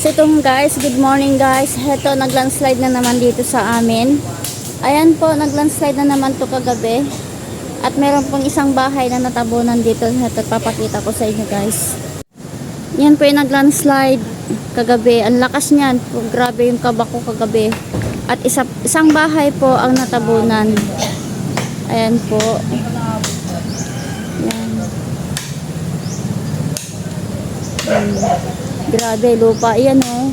So itong guys, good morning guys. Heto, naglandslide na naman dito sa amin. Ayan po, naglandslide na naman to kagabi. At meron pong isang bahay na natabunan dito. Heto, papakita ko sa inyo guys. Yan po yung naglandslide kagabi. Ang lakas niyan. Grabe yung kaba ko kagabi. At isang bahay po ang natabunan. Ayan po. Yan. Grabe, lupa. Ayan o.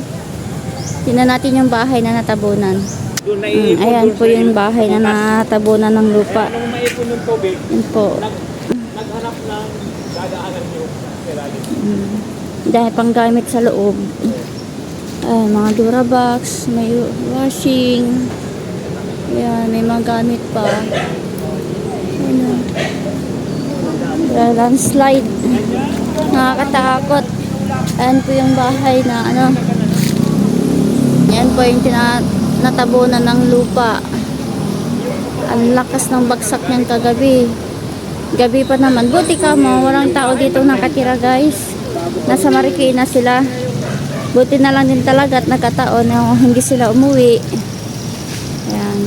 Tingnan natin yung bahay na natabunan. Ayan po yung bahay na natabunan ng lupa. Ayan po. Naghanap ng dadaanan yung ilalim. Dahil pang gamit sa loob. Ay, mga Durabox, may washing. Ayan, may mga gamit pa. Ayan. Landslide. Nakakatakot. Ayan po yung bahay na ano. Ayan po yung natabunan ng lupa. Ang lakas ng bagsak niyang kagabi. Gabi pa naman. Buti ka mo, walang tao dito nakatira guys. Nasa Marikina sila. Buti na lang din talaga at nagkataon na hindi sila umuwi. Ayan.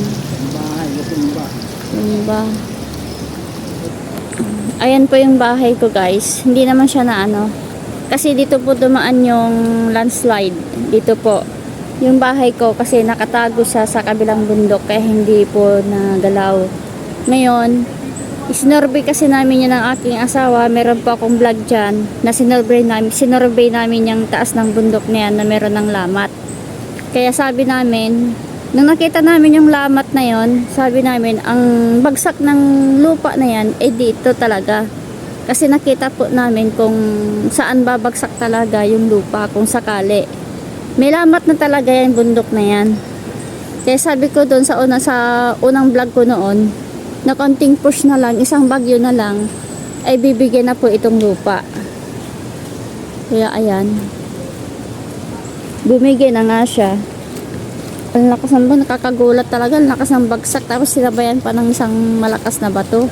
Ayan po yung bahay ko guys. Hindi naman siya na ano. Kasi dito po dumaan yung landslide. Dito po. Yung bahay ko kasi nakatago siya sa kabilang bundok kaya hindi po nagalaw. Ngayon, isinorvey kasi namin yan ng aking asawa. Meron po akong vlog dyan na sinorvey namin yung taas ng bundok na yan na meron ng lamat. Kaya sabi namin, nung nakita namin yung lamat na yon, sabi namin, ang bagsak ng lupa na yan, dito talaga. Kasi nakita po namin kung saan babagsak talaga yung lupa kung sakali. May lamat na talaga yung bundok na yan. Kaya sabi ko doon sa unang vlog ko noon, na konting push na lang, isang bagyo na lang, ay bibigyan na po itong lupa. Kaya ayan. Bumigay na nga siya. Ang lakas ng nakakagulat talaga, ang lakas ng bagsak. Tapos sinabayan pa ng isang malakas na bato.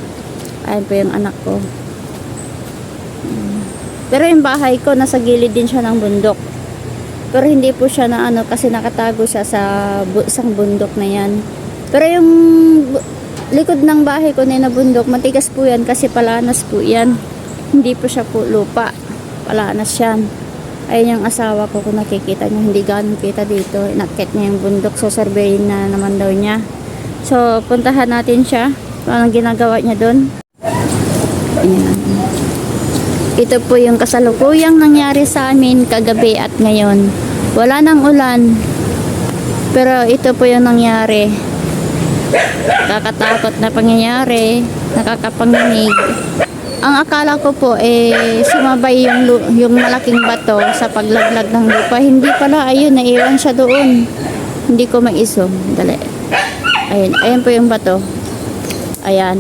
Ayan po yung anak ko. Pero yung bahay ko, nasa gilid din siya ng bundok. Pero hindi po siya na ano, kasi nakatago siya sa isang bundok na yan. Pero yung likod ng bahay ko na bundok, matigas po yan kasi palanas po yan. Hindi po siya po lupa. Palanas yan. Ayun yung asawa ko, kung nakikita niyo, hindi ganun kita dito. Inakit niya yung bundok, so surveyin na naman daw niya. So, puntahan natin siya. Anong ginagawa niya doon? Ayan. Ito po yung kasalukuyang nangyari sa amin kagabi at ngayon. Wala nang ulan. Pero ito po yung nangyari. Nakakatakot na pangyayari. Nakakapanginig. Ang akala ko po sumabay yung malaking bato sa paglaglag ng lupa. Hindi pala. Ayun, naiwan siya doon. Hindi ko ma-zoom. Dali. Ayun. Ayun po yung bato. Ayan.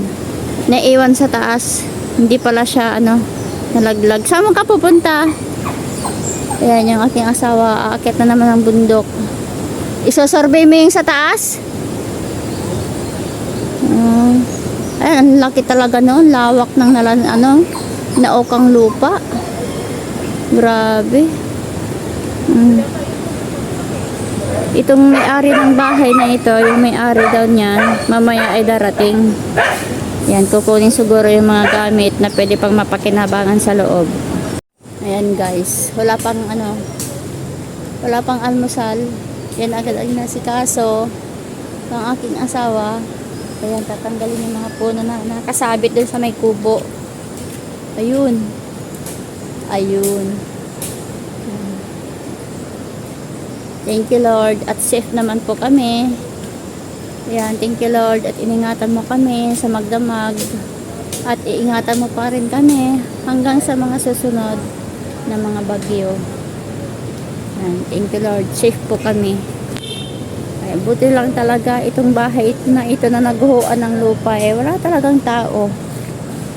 Naiwan sa taas. Hindi pala siya nalaglag. Saan mo ka pupunta? Ayan yung aking asawa. Aakyat na naman ang bundok. Isosurvey mo yung sa taas? Ayan, ang laki talaga noon. Lawak ng naokang lupa. Grabe. Itong may-ari ng bahay na ito, yung may-ari daw niyan, mamaya ay darating. Yan, kukunin siguro yung mga gamit na pwede pang mapakinabangan sa loob. Ayan guys, wala pang almusal. Yan agad ang nasikaso ng aking asawa. Ayan, tatanggalin yung mga puno na nakasabit dun sa may kubo. Ayun. Ayun. Thank you Lord. At safe naman po kami. Ayan, thank you Lord. At iningatan mo kami sa magdamag. At iingatan mo pa rin kami hanggang sa mga susunod na mga bagyo. Ayan, thank you Lord. Safe po kami. Ayan, buti lang talaga itong bahay na ito na naguhuan ng lupa. Wala talagang tao.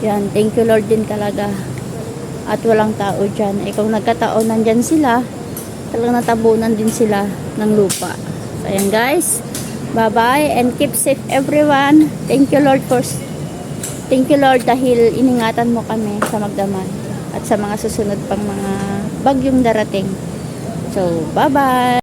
Ayan, thank you Lord din talaga. At walang tao dyan. Kung nagkataon nandyan sila, talagang natabunan din sila ng lupa. So, ayan guys. Bye-bye and keep safe everyone. Thank you Lord dahil iningatan mo kami sa magdamag at sa mga susunod pang mga bagyong darating. So, bye-bye!